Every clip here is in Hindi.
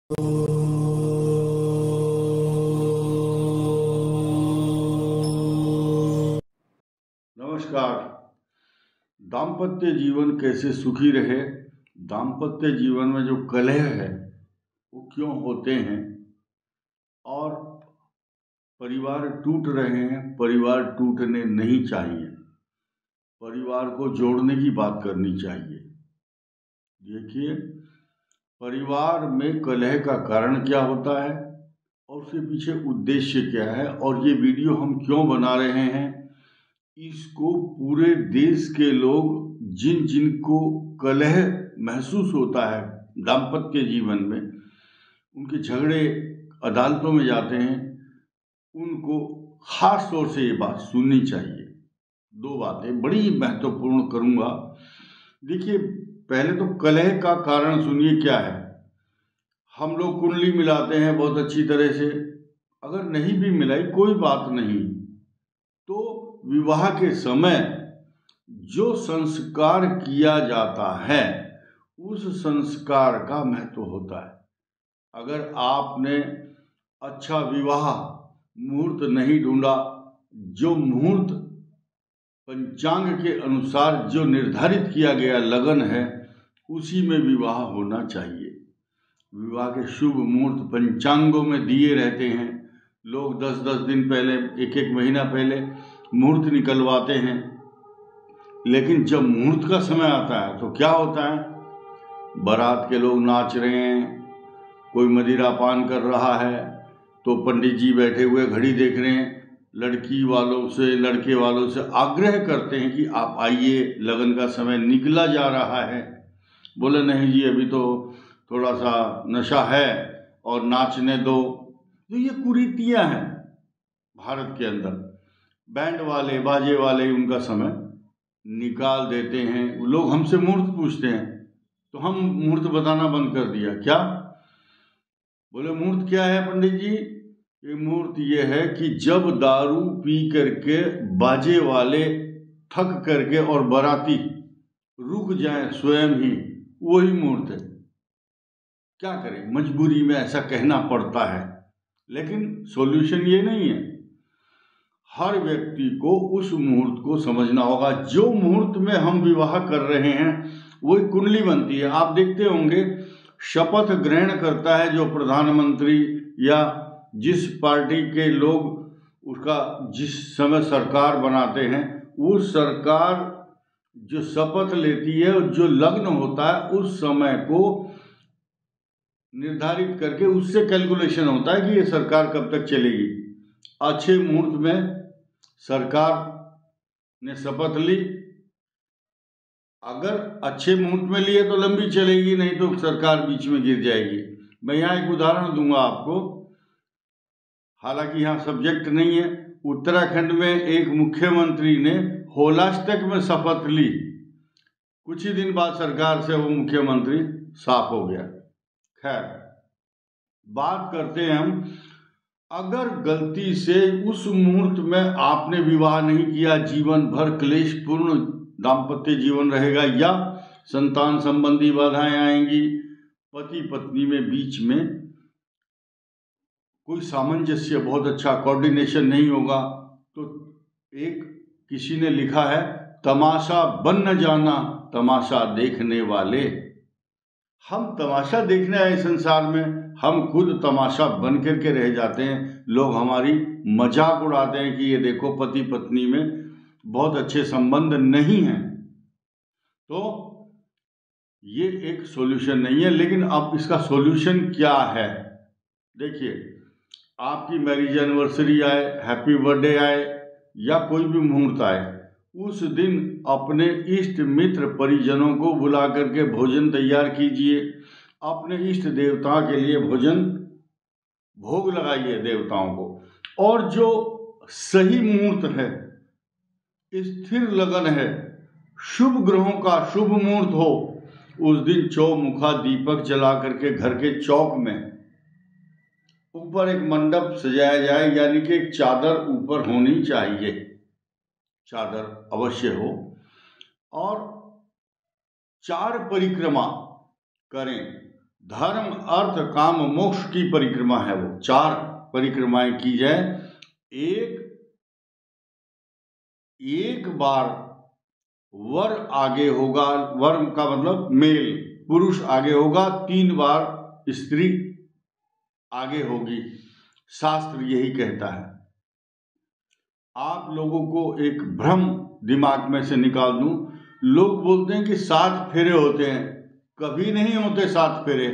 नमस्कार। दाम्पत्य जीवन कैसे सुखी रहे, दाम्पत्य जीवन में जो कलह है वो क्यों होते हैं और परिवार टूट रहे हैं, परिवार टूटने नहीं चाहिए, परिवार को जोड़ने की बात करनी चाहिए। देखिए, परिवार में कलह का कारण क्या होता है और उसके पीछे उद्देश्य क्या है, और ये वीडियो हम क्यों बना रहे हैं, इसको पूरे देश के लोग जिन जिनको कलह महसूस होता है दाम्पत्य जीवन में, उनके झगड़े अदालतों में जाते हैं, उनको खास तौर से ये बात सुननी चाहिए। दो बातें बड़ी महत्वपूर्ण करूंगा। देखिए, पहले तो कलह का कारण सुनिए क्या है। हम लोग कुंडली मिलाते हैं बहुत अच्छी तरह से, अगर नहीं भी मिलाई कोई बात नहीं, तो विवाह के समय जो संस्कार किया जाता है उस संस्कार का महत्व होता है। अगर आपने अच्छा विवाह मुहूर्त नहीं ढूंढा, जो मुहूर्त पंचांग के अनुसार जो निर्धारित किया गया लगन है उसी में विवाह होना चाहिए। विवाह के शुभ मुहूर्त पंचांगों में दिए रहते हैं। लोग 10-10 दिन पहले, एक एक महीना पहले मुहूर्त निकलवाते हैं, लेकिन जब मुहूर्त का समय आता है तो क्या होता है, बारात के लोग नाच रहे हैं, कोई मदिरा पान कर रहा है, तो पंडित जी बैठे हुए घड़ी देख रहे हैं, लड़की वालों से लड़के वालों से आग्रह करते हैं कि आप आइए, लगन का समय निकला जा रहा है। बोले नहीं जी, अभी तो थोड़ा सा नशा है और नाचने दो। तो ये कुरीतियां हैं भारत के अंदर। बैंड वाले बाजे वाले उनका समय निकाल देते हैं। लोग हमसे मुहूर्त पूछते हैं तो हम मुहूर्त बताना बंद कर दिया। क्या बोले, मुहूर्त क्या है पंडित जी? ये मुहूर्त ये है कि जब दारू पी करके बाजे वाले थक करके और बाराती रुक जाएं स्वयं ही, वही मुहूर्त है। क्या करें, मजबूरी में ऐसा कहना पड़ता है, लेकिन सॉल्यूशन ये नहीं है। हर व्यक्ति को उस मुहूर्त को समझना होगा। जो मुहूर्त में हम विवाह कर रहे हैं वही कुंडली बनती है। आप देखते होंगे, शपथ ग्रहण करता है जो प्रधानमंत्री या जिस पार्टी के लोग उसका जिस समय सरकार बनाते हैं, वो सरकार जो शपथ लेती है, जो लग्न होता है उस समय को निर्धारित करके उससे कैलकुलेशन होता है कि ये सरकार कब तक चलेगी। अच्छे मुहूर्त में सरकार ने शपथ ली, अगर अच्छे मुहूर्त में लिए तो लंबी चलेगी, नहीं तो सरकार बीच में गिर जाएगी। मैं यहाँ एक उदाहरण दूंगा आपको, हालांकि यहाँ सब्जेक्ट नहीं है। उत्तराखंड में एक मुख्यमंत्री ने होलाष्टक में शपथ ली, कुछ ही दिन बाद सरकार से वो मुख्यमंत्री साफ हो गया। खैर, बात करते हैं हम, अगर गलती से उस मुहूर्त में आपने विवाह नहीं किया, जीवन भर क्लेशपूर्ण दाम्पत्य जीवन रहेगा या संतान संबंधी बाधाएं आएंगी, पति पत्नी में बीच में कोई सामंजस्य, बहुत अच्छा कोऑर्डिनेशन नहीं होगा। तो एक किसी ने लिखा है, तमाशा बन न जाना तमाशा देखने वाले। हम तमाशा देखने आए संसार में, हम खुद तमाशा बन करके रह जाते हैं। लोग हमारी मजाक उड़ाते हैं कि ये देखो पति पत्नी में बहुत अच्छे संबंध नहीं हैं। तो ये एक सॉल्यूशन नहीं है। लेकिन अब इसका सॉल्यूशन क्या है? देखिए, आपकी मैरिज एनिवर्सरी आए, हैप्पी बर्थडे आए या कोई भी मुहूर्त आए, उस दिन अपने इष्ट मित्र परिजनों को बुला करके भोजन तैयार कीजिए। अपने इष्ट देवता के लिए भोजन भोग लगाइए देवताओं को। और जो सही मुहूर्त है, स्थिर लगन है, शुभ ग्रहों का शुभ मुहूर्त हो, उस दिन चौमुखा दीपक जला करके घर के चौक में ऊपर एक मंडप सजाया जाए, यानी कि एक चादर ऊपर होनी चाहिए, चादर अवश्य हो, और 4 परिक्रमा करें। धर्म अर्थ काम मोक्ष की परिक्रमा है, वो 4 परिक्रमाएं की जाए। एक बार वर आगे होगा, वर का मतलब मेल, पुरुष आगे होगा, 3 बार स्त्री आगे होगी। शास्त्र यही कहता है। आप लोगों को एक भ्रम दिमाग में से निकाल दूं, लोग बोलते हैं कि 7 फेरे होते हैं। कभी नहीं होते 7 फेरे।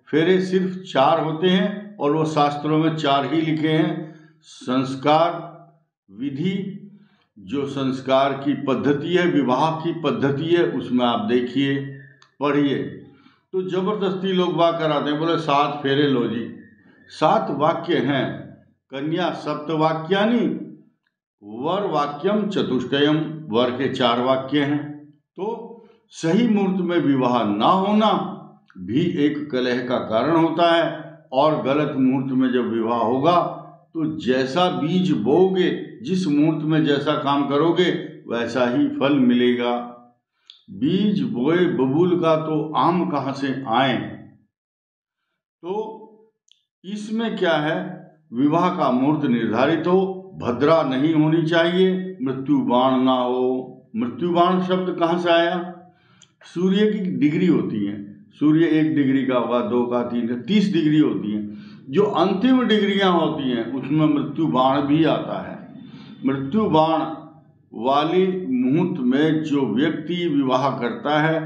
फेरे सिर्फ 4 होते हैं और वो शास्त्रों में 4 ही लिखे हैं। संस्कार विधि, जो संस्कार की पद्धति है, विवाह की पद्धति है, उसमें आप देखिए, पढ़िए। तो जबरदस्ती लोग बात कराते हैं, बोले 7 फेरे लो जी। 7 वाक्य हैं। कन्या सप्तवाक्यानि, वर वाक्यम चतुष्टयम, वर के 4 वाक्य हैं। तो सही मुहूर्त में विवाह ना होना भी एक कलह का कारण होता है, और गलत मुहूर्त में जब विवाह होगा तो जैसा बीज बोओगे, जिस मुहूर्त में जैसा काम करोगे, वैसा ही फल मिलेगा। बीज बोए बबूल का तो आम कहाँ से आए। तो इसमें क्या है, विवाह का मुहूर्त निर्धारित हो, भद्रा नहीं होनी चाहिए, मृत्यु बाण ना हो। मृत्यु बाण शब्द कहाँ से आया? सूर्य की डिग्री होती है, सूर्य 1 डिग्री का होगा, 2 का, 3 का, 30 डिग्री होती है। जो अंतिम डिग्रियां होती हैं उसमें मृत्यु बाण भी आता है। मृत्यु बाण वाली मुहूर्त में जो व्यक्ति विवाह करता है,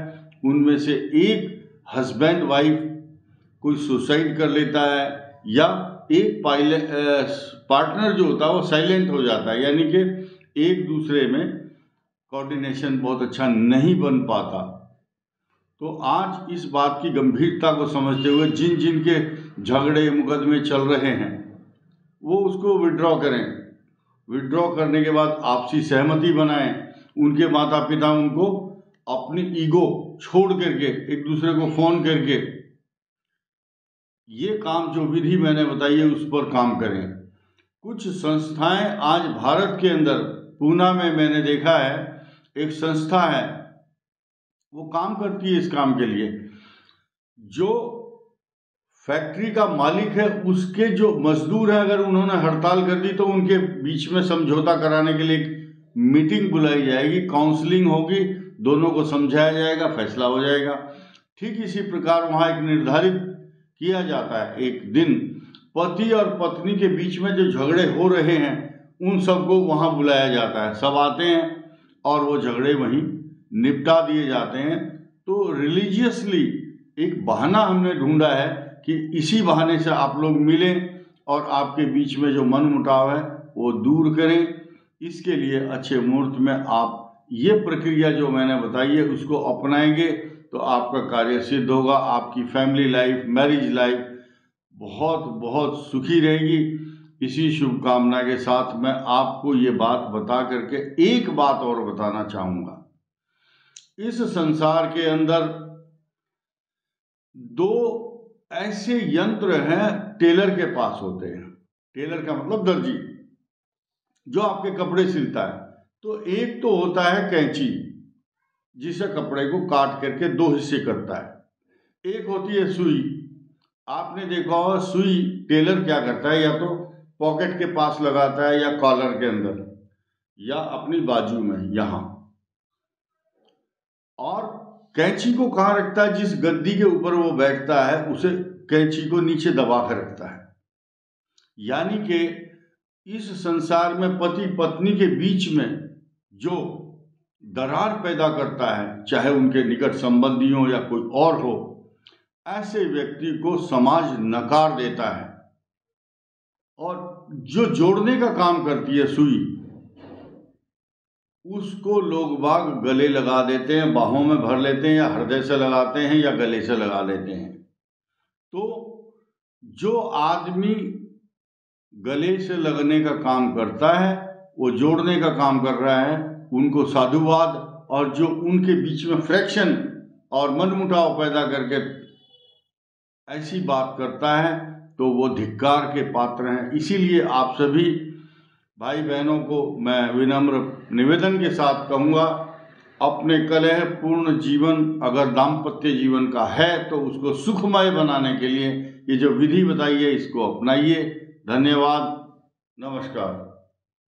उनमें से एक हस्बैंड वाइफ कोई सुसाइड कर लेता है, या एक पार्टनर जो होता है वो साइलेंट हो जाता है, यानी कि एक दूसरे में कोऑर्डिनेशन बहुत अच्छा नहीं बन पाता। तो आज इस बात की गंभीरता को समझते हुए जिन जिन के झगड़े मुकदमे चल रहे हैं, वो उसको विड्रॉ करें। विड्रॉ करने के बाद आपसी सहमति बनाएं। उनके माता पिता उनको अपनी ईगो छोड़ करके एक दूसरे को फोन करके ये काम जो विधि मैंने बताई है उस पर काम करें। कुछ संस्थाएं आज भारत के अंदर, पूना में मैंने देखा है, एक संस्था है, वो काम करती है इस काम के लिए। जो फैक्ट्री का मालिक है, उसके जो मजदूर हैं, अगर उन्होंने हड़ताल कर दी तो उनके बीच में समझौता कराने के लिए एक मीटिंग बुलाई जाएगी, काउंसलिंग होगी, दोनों को समझाया जाएगा, फैसला हो जाएगा। ठीक इसी प्रकार वहाँ एक निर्धारित किया जाता है, एक दिन पति और पत्नी के बीच में जो झगड़े हो रहे हैं उन सबको वहाँ बुलाया जाता है। सब आते हैं और वो झगड़े वहीं निपटा दिए जाते हैं। तो रिलीजियसली एक बहाना हमने ढूंढा है कि इसी बहाने से आप लोग मिलें और आपके बीच में जो मन मुटाव है वो दूर करें। इसके लिए अच्छे मुहूर्त में आप ये प्रक्रिया जो मैंने बताई है उसको अपनाएंगे तो आपका कार्य सिद्ध होगा। आपकी फैमिली लाइफ, मैरिज लाइफ बहुत बहुत सुखी रहेगी। इसी शुभकामना के साथ मैं आपको ये बात बता करके एक बात और बताना चाहूँगा। इस संसार के अंदर 2 ऐसे यंत्र हैं टेलर के पास होते हैं। टेलर का मतलब दर्जी, जो आपके कपड़े सिलता है। तो एक तो होता है कैंची, जिसे कपड़े को काट करके 2 हिस्से करता है। एक होती है सुई। आपने देखा होगा सुई टेलर क्या करता है, या तो पॉकेट के पास लगाता है, या कॉलर के अंदर, या अपनी बाजू में यहाँ। और कैंची को कहाँ रखता है? जिस गद्दी के ऊपर वो बैठता है उसे कैंची को नीचे दबा कर रखता है। यानी कि इस संसार में पति पत्नी के बीच में जो दरार पैदा करता है, चाहे उनके निकट संबंधी हो या कोई और हो, ऐसे व्यक्ति को समाज नकार देता है। और जो जोड़ने का काम करती है सुई, उसको लोग बाग गले लगा देते हैं, बाहों में भर लेते हैं, या हृदय से लगाते हैं, या गले से लगा लेते हैं। तो जो आदमी गले से लगने का काम करता है, वो जोड़ने का काम कर रहा है, उनको साधुवाद। और जो उनके बीच में फ्रैक्शन और मनमुटाव पैदा करके ऐसी बात करता है, तो वो धिक्कार के पात्र हैं। इसीलिए आप सभी भाई बहनों को मैं विनम्र निवेदन के साथ कहूँगा अपने कलह पूर्ण जीवन अगर दाम्पत्य जीवन का है तो उसको सुखमय बनाने के लिए ये जो विधि बताई है इसको अपनाइए। धन्यवाद, नमस्कार।